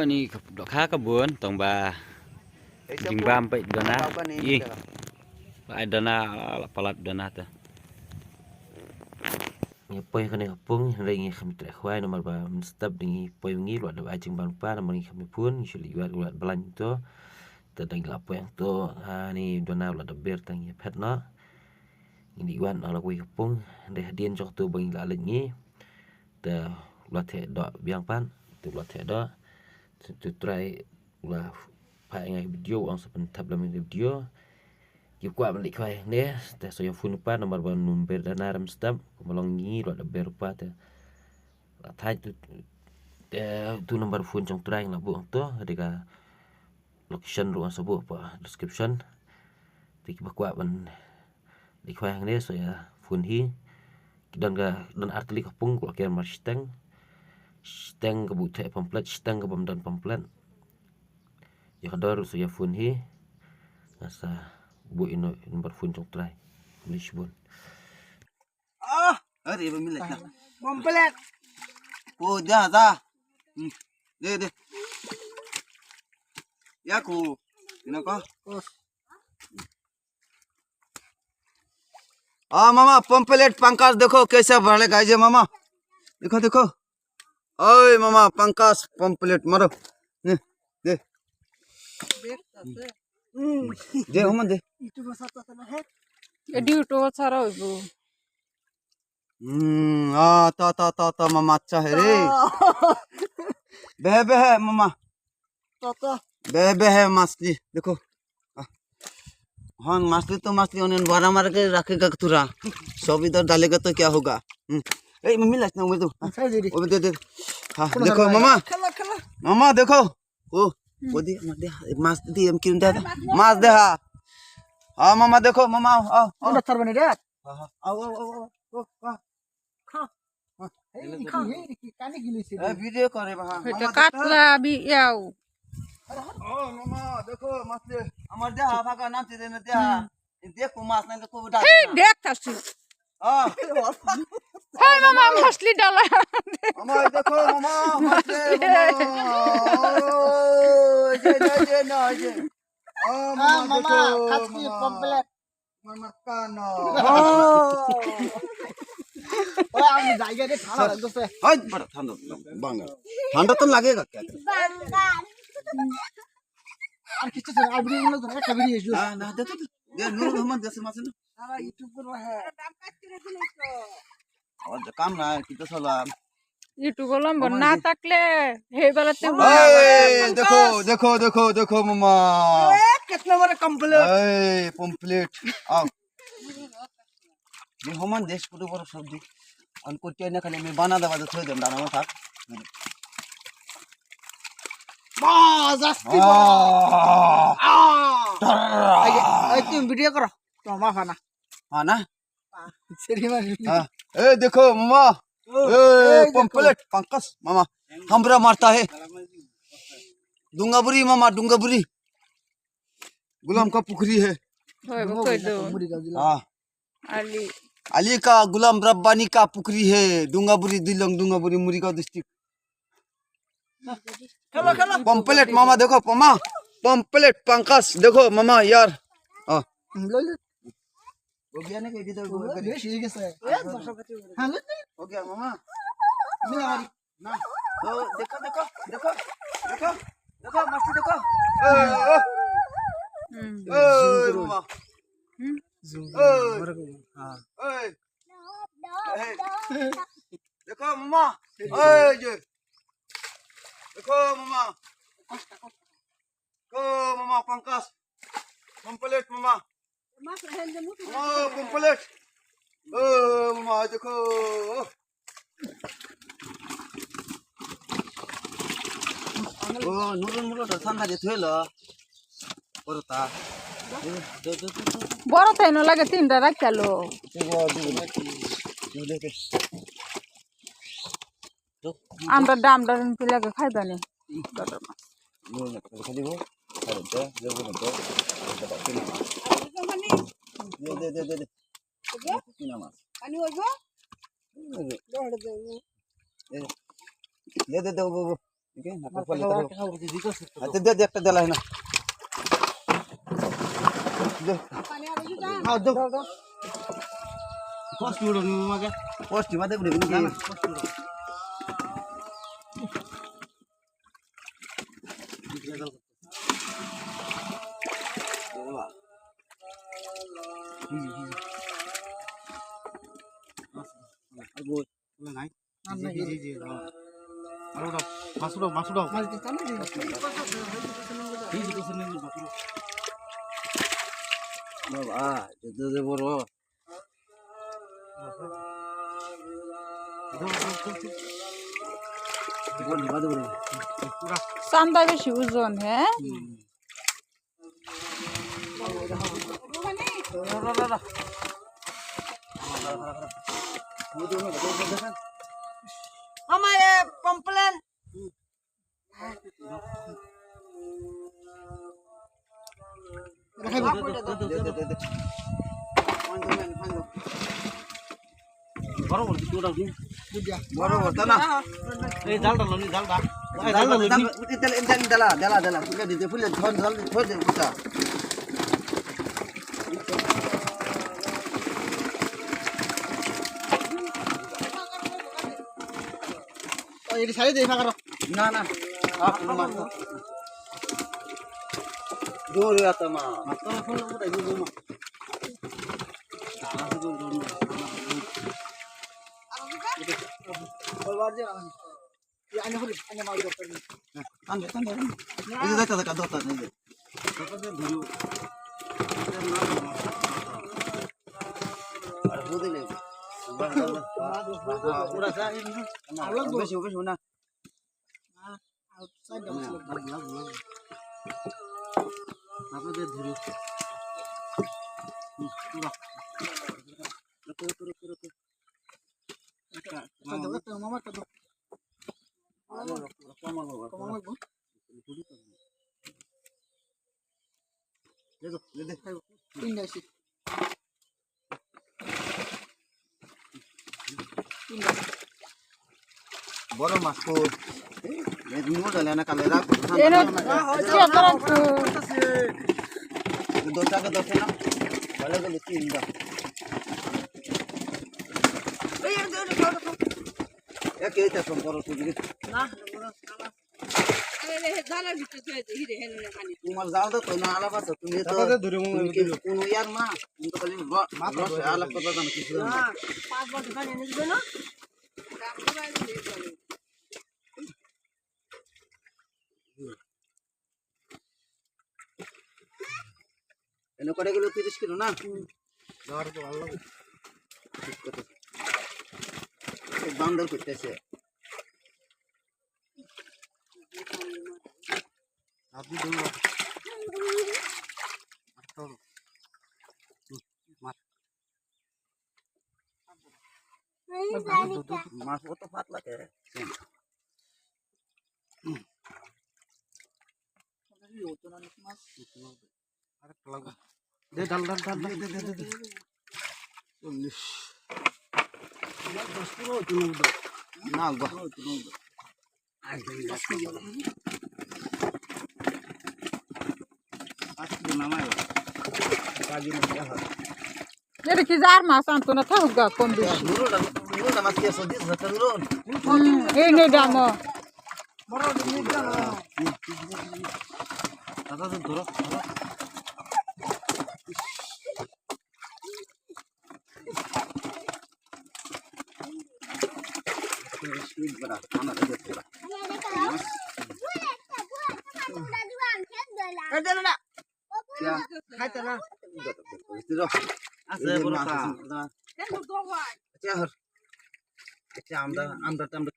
ni khá kebun tong ba jingbam pe dana i ai dana palat dana ta ni poi kan kapung ringi kami tre khwai nomor ba step dingi poi ngi lo da jingbam pa nomor ni kami pun suli wat belan to ta dang lapo yang to ni dana lo da ber tang pet no ini wan ala kui kapung de hadien jok tu bang la lengi ta lo the do biang pan tu lo the do to try là phải ngay video ông sẽ phân thập làm video chụp qua mình khoai nèแต่ saya phun pa nomor ban number dana ram stam malong ngi lo da berupa te thai tu nomor phone trong try là bu to adega location ruang sebuah pa description thì qua ban di khoai nè saya phun hi dan artli kapung ko kian mar steng ke bute pamphlet steng ke bamdan pamphlet ya kadar saya phun hi asa bu ino nomor phone trong try Lisbon अरे मिले pamphlet ओ जा जा दे दे या को इनो को मामा pamphlet Pankaj देखो कैसे भरले गाइजे मामा देखो देखो ओए मामा पंकज पंपलेट मारो दे दे दे हम दे यूट्यूब साता ना है यूट्यूब सारा होइबो ता मामा अच्छा है रे बे है मामा तो बे है मछली देखो हाँ मछली तो मछली उन्हें बारा मार के रखेगा तुरा सब इधर डालेगा तो क्या होगा ए मम्मी लाइट ना वो तो वो दे हाँ देखो मामा मामा देखो वो दे माछ दे हम क्यों दे माछ दे हाँ मामा देखो मामा आओ कौन थर बने रे आओ खा हे काने गिली से वीडियो करे हां এটা কাতলা বিয়াও मामा देखो मछली हमार दे फाका नाम से देने दे देखो माछ नहीं तो को उठा এই দেখতাছি हां হ্যাঁ মামা মছলি ডালা मामा देखो मामा मछली जे ना जे मामा खाती पम्पलेट मरमकानो ओए हम जाएगा रे ठाड़ा लगदो से हाय बड़ा ठंडा बांगा ठंडा तो लगेगा क्या और किछ से आ वीडियो में तो एक वीडियो है हां ना दे नूर मोहम्मद जैसे मासे ना सारा यूट्यूब पर है और काम ना कि तो साला ইউটিউব লম্বর না থাকলে হেবেলাতে देखो देखो देखो देखो मामा कितना बड़ा कंप्लीट पंपलेट आओ ये हमन देश पुरो बड़ सब्जी अनको टेने खाली में बना दबा तो थोड़ देम दाना में थाक बाज अस्ती आई तुम वीडियो करो तो मां खाना हां ना सरी में हां ए देखो मामा ए पंपलेट पंकज मामा हमरा मारता है डूंगाबुरी मामा डूंगाबुरी गुलाम का पुखरी है হইবো কই দো हां আলি अली का गुलाम रब्बानी का पुखरी है डूंगाबुरी दिलंग डूंगाबुरी मुरी का डिस्ट्रिक्ट खेलो खेलो पंपलेट मामा देखो मामा पंपलेट पंकज देखो मामा यार हां लो लो हो गया ना इधर ये ठीक है सर हां लो हो गया मामा मैं आ रही ना तो देखो देखो देखो देखो देखो मस्ती देखो मामा जूम हां देखो मामा ये देखो मामा मामा पंकज पंपलेट मामा पंपलेट मामा देखो नूर ठंडा जे थेला परता বড় তাই না লাগে তিনটা রাখালো আমরা দাম দাম লাগে খাইবানি দাদা মাছ दे ठीक है ना पहले तो अच्छा दे दे একটা দেলা है ना दे हां दो पोस्ट उड़ो नी मगे पोस्ट बादे उड़े नी ना पोस्ट उड़ो बाबा दे बरो চান্দা বেশি ওজন হ্যাঁ हमारे पंपलेन বড় বড় না এই জালটা লনি জালটা দালা দালা দালা ফুলে দিতে ফুলে ধর ধর ধর দে পুতা এই সাইড দেই ফাকার না না আপ মা দূর আতা মা তোর ফোন নম্বর আইবো মা দাঁড়া তো দূর না বলবার যে আনে হলি আনে মাল করতে আনবে আনবে এই যে দেখা দেখা দতা এই যে কততে ধরু আর বুঝলে পুরা যা বেশি বেশি না আউটসাইড তারপরে ধরু পুরা মামা কত বড় মাছ তো নিমো ডালে না কালে রাখ এনে চেক করেন তো দোটাকে দোতে না ভালো গেলে তিন দাও এক এইটা সম্পর্ক তুই তোমার যাও তো না আলাপ আছে তুমি তো কোন ইয়ার মা তুমি তো খালি আলাপ করবা জানো কিছু না এনে করে গেল 30 কিলো না যাওয়ার তো ভালো লাগে বান্দর করতেছে আপনি দৌড় মাছ কত পাতলা কে দে ডাল ডাল ডাল দে দে দে 40 না গো আজকে নামাই কাজী না এটা কি যার মাছ আনতো না থাকুক গা কম বেশি নুরুটা মাছ কি 120 টাকা নুরুন এই নে দাম বড় নিটা দাদা তো ধরো ধরো স্পিড বড়া খানা দে পুরা क्या খাইতে না আছে বড় কা अच्छा हर अच्छा আমরা